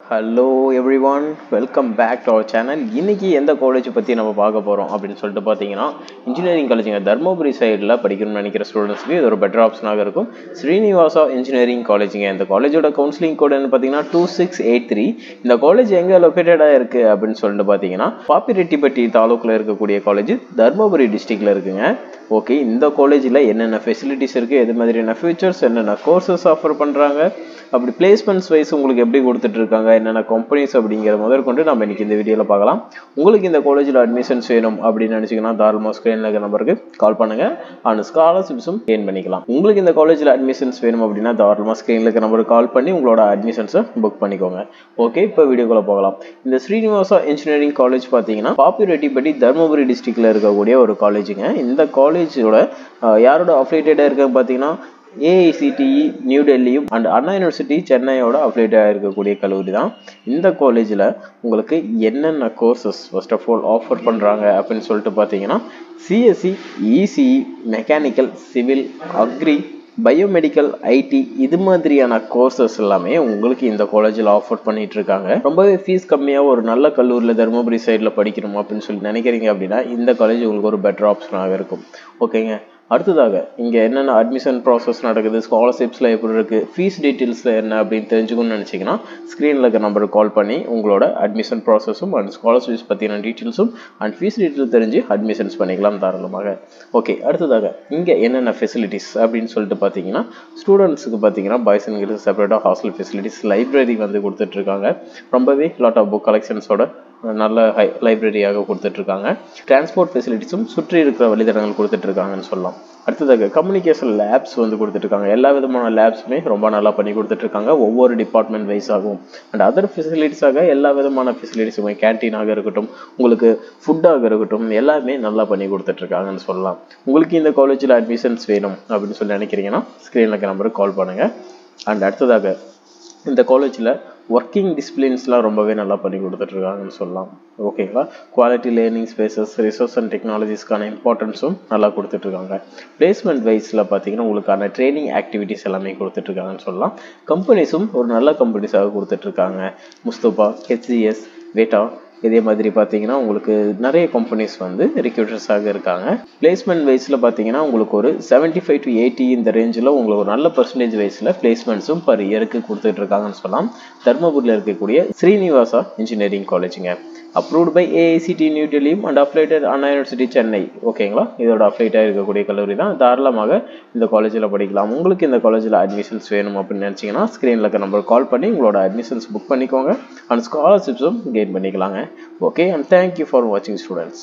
Hello everyone, welcome back to our channel. இன்றைக்கி எந்த college பற்றி நம்ம பார்க்க போகிறோம் அப்படின்னு சொல்லிட்டு பார்த்தீங்கன்னா, இன்ஜினியரிங் காலேஜுங்க. தர்மபுரி சைடில் படிக்கணும்னு நினைக்கிற ஸ்டூடெண்ட்ஸ்க்கு இது ஒரு பெட்டர் ஆப்ஷனாக இருக்கும். ஸ்ரீனிவாசா இன்ஜினியரிங் காலேஜுங்க. இந்த காலேஜோட கவுன்சிலிங் கோடு என்ன பார்த்தீங்கன்னா 2683. இந்த காலேஜ் எங்கே லொக்கேட்டடாக இருக்குது அப்படின்னு சொல்லிட்டு பார்த்தீங்கன்னா, பாப்பிரெட்டிப்பட்டி தாலுக்கில் இருக்கக்கூடிய காலேஜ் தர்மபுரி டிஸ்ட்ரிக்டில் இருக்குங்க. ஓகே, இந்த காலேஜில் என்னென்ன ஃபெசிலிட்டிஸ் இருக்குது, எது மாதிரியான ஃபியூச்சர்ஸ், என்னென்ன கோர்சஸ் ஆஃபர் பண்ணுறாங்க, அப்படி பிளேஸ்மெண்ட்ஸ் வைஸ் உங்களுக்கு எப்படி கொடுத்துட்ருக்காங்க, என்னென்ன கம்பெனிஸ் அப்படிங்கிற முதற்கொண்டு நம்ம இன்றைக்கி இந்த வீடியோவில் பார்க்கலாம். உங்களுக்கு இந்த காலேஜில் அட்மிஷன்ஸ் வேணும் அப்படின்னு நினச்சிங்கன்னா தாராளமாக ஸ்க்ரீனில் இருக்கிற நம்பருக்கு கால் பண்ணுங்கள். அண்ட் ஸ்காலர்ஷிப்ஸும் கெயின் பண்ணிக்கலாம். உங்களுக்கு இந்த காலேஜில் அட்மிஷன்ஸ் வேணும் அப்படின்னா தாராளமாக ஸ்க்ரீனில் இருக்கிற நம்பருக்கு கால் பண்ணி உங்களோட அட்மிஷன்ஸை புக் பண்ணிக்கோங்க. ஓகே, இப்போ வீடியோக்குள்ளே போகலாம். இந்த ஸ்ரீனிவாசா இன்ஜினியரிங் காலேஜ் பார்த்தீங்கன்னா பாப்பிரெட்டிப்பட்டி தர்மபுரி டிஸ்ட்ரிக்டில் இருக்கக்கூடிய ஒரு காலேஜுங்க. இந்த காலேஜோட யாரோட அஃபிலியேட்டடாக இருக்காங்க பார்த்தீங்கன்னா ஏஐசிடிஇ நியூ டெல்லியும் அண்ட் அண்ணா யூனிவர்சிட்டி சென்னையோட அஃபிலியேட்டாக இருக்கக்கூடிய கல்லூரி தான். இந்த காலேஜில் உங்களுக்கு என்னென்ன courses first of all offer பண்ணுறாங்க அப்படின்னு சொல்லிட்டு பார்த்தீங்கன்னா, CSC, ECE, mechanical, civil, agri, biomedical, IT இது மாதிரியான கோர்சஸ் எல்லாமே உங்களுக்கு இந்த காலேஜில் ஆஃபர் பண்ணிட்டு இருக்காங்க. ரொம்பவே ஃபீஸ் கம்மியாக ஒரு நல்ல கல்லூரியில் தருமபுரி சைடில் படிக்கணும் அப்படின்னு சொல்லி நினைக்கிறீங்க அப்படின்னா இந்த காலேஜ் உங்களுக்கு ஒரு பெட்டர் ஆப்ஷனாக இருக்கும். ஓகேங்க, அடுத்ததாக இங்கே என்னென்ன அட்மிஷன் ப்ராசஸ் நடக்குது, ஸ்காலர்ஷிப்ஸில் எப்படி இருக்குது, ஃபீஸ் டீட்டெயில்ஸில் என்ன அப்படின்னு தெரிஞ்சுக்கணும்னு நினச்சிங்கன்னா ஸ்க்ரீனில் இருக்க நம்பருக்கு கால் பண்ணி உங்களோட அட்மிஷன் ப்ராசஸும் அண்ட் ஸ்காலர்ஷிப்ஸ் பற்றின டீட்டெயில்ஸும் அண்ட் ஃபீஸ் டீட்டெயில் தெரிஞ்சு அட்மிஷன்ஸ் பண்ணிக்கலாம் தாராளமாக. ஓகே, அடுத்ததாக இங்கே என்னென்ன ஃபெசிலிட்டிஸ் அப்படின்னு சொல்லிட்டு பார்த்தீங்கன்னா, ஸ்டூடெண்ட்ஸுக்கு பார்த்தீங்கன்னா பாய்ஸ் அண்ட் கேர்ள்ஸ் செப்பரேட்டாக ஹாஸ்டல் ஃபெசிலிட்டிஸ், லைப்ரரி வந்து கொடுத்துட்ருக்காங்க. ரொம்பவே லாட் ஆஃப் புக் கலெக்ஷன்ஸோட நல்ல லைப்ரரியாக கொடுத்துட்ருக்காங்க. டிரான்ஸ்போர்ட் ஃபெசிலிட்டிஸும் சுற்றி இருக்கிற வழித்தடங்கள் கொடுத்துட்ருக்காங்கன்னு சொல்லலாம். அடுத்ததாக கம்யூனிகேஷன் லேப்ஸ் வந்து கொடுத்துட்ருக்காங்க. எல்லா விதமான லேப்ஸுமே ரொம்ப நல்லா பண்ணி கொடுத்துட்ருக்காங்க ஒவ்வொரு டிபார்ட்மெண்ட் வைஸாகவும். அண்ட் அதர் ஃபெசிலிட்டிஸாக எல்லா விதமான ஃபெசிலிட்டிஸுமே கேன்டீனாக இருக்கட்டும், உங்களுக்கு ஃபுட்டாக இருக்கட்டும், எல்லாமே நல்லா பண்ணி கொடுத்துட்ருக்காங்கன்னு சொல்லலாம். உங்களுக்கு இந்த காலேஜில் அட்மிஷன்ஸ் வேணும் அப்படின்னு சொல்லி நினைக்கிறீங்கன்னா ஸ்க்ரீனில் இருக்க நம்பருக்கு கால் பண்ணுங்கள். அண்ட் அடுத்ததாக இந்த காலேஜில் ஒர்க்கிங் டிசிப்ளின்ஸ்லாம் ரொம்பவே நல்லா பண்ணி கொடுத்துட்ருக்காங்கன்னு சொல்லலாம். ஓகேங்களா, quality learning spaces, resource and டெக்னாலஜிஸ்க்கான இம்பார்ட்டன்ஸும் நல்லா கொடுத்துட்ருக்காங்க. பிளேஸ்மெண்ட் வைஸில் பார்த்தீங்கன்னா உங்களுக்கான ட்ரைனிங் ஆக்டிவிட்டீஸ் எல்லாமே கொடுத்துட்ருக்காங்கன்னு சொல்லலாம். கம்பெனிஸும் ஒரு நல்ல கம்பெனிஸாக கொடுத்துட்ருக்காங்க. முஸ்தபா, ஹெச்சிஎஸ், வேட்டா இதே மாதிரி பார்த்தீங்கன்னா உங்களுக்கு நிறைய கம்பெனிஸ் வந்து ரிக்ரூட்டர்ஸாக இருக்காங்க. பிளேஸ்மெண்ட் வைஸில் பார்த்தீங்கன்னா உங்களுக்கு ஒரு 75 to 80 இந்த ரேஞ்சில் உங்களுக்கு ஒரு நல்ல பர்சன்டேஜ் வைஸில் பிளேஸ்மெண்ட்ஸும் பர் இயருக்கு கொடுத்துட்ருக்காங்கன்னு சொல்லலாம். தர்மபுரியில் இருக்கக்கூடிய ஸ்ரீனிவாசா இன்ஜினியரிங் காலேஜுங்க. அப்ரூவ்டு பை ஏஐசிடி நியூ டெல்லியும் and affiliated Anna university Chennai. ஓகேங்களா, இதோட அஃபிலியேட்டாக இருக்கக்கூடிய கல்லூரி தான். தாராளமாக இந்த காலேஜில் படிக்கலாம். உங்களுக்கு இந்த காலேஜில் அட்மிஷன்ஸ் வேணும் அப்படின்னு நினச்சிங்கன்னா ஸ்க்ரீனில் இருக்க நம்பர் கால் பண்ணி உங்களோட அட்மிஷன்ஸ் புக் பண்ணிக்கோங்க அண்ட் ஸ்காலர்ஷிப்ஸும் கெயின் பண்ணிக்கலாங்க. Okay, and thank you for watching, students.